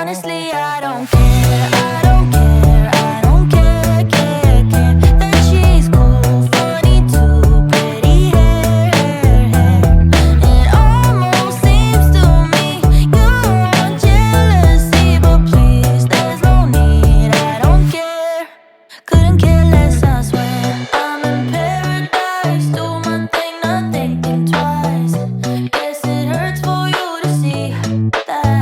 Honestly, I don't care, I don't care, I don't care, care that she's cool, funny too, pretty hair. It almost seems to me you're on jealousy, but please, there's no need, I don't care. Couldn't care less, I swear. I'm in paradise, do my thing, not thinking twice. Guess it hurts for you to see that.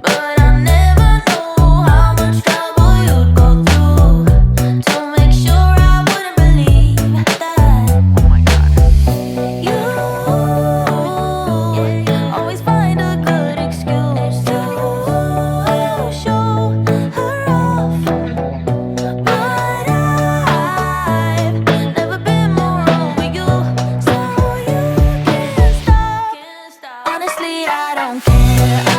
But I never knew how much trouble you'd go through to make sure I wouldn't believe that. Oh my God. You always find a good excuse to show her off. But I've never been more wrong with you, so you can't stop. Honestly, I don't care.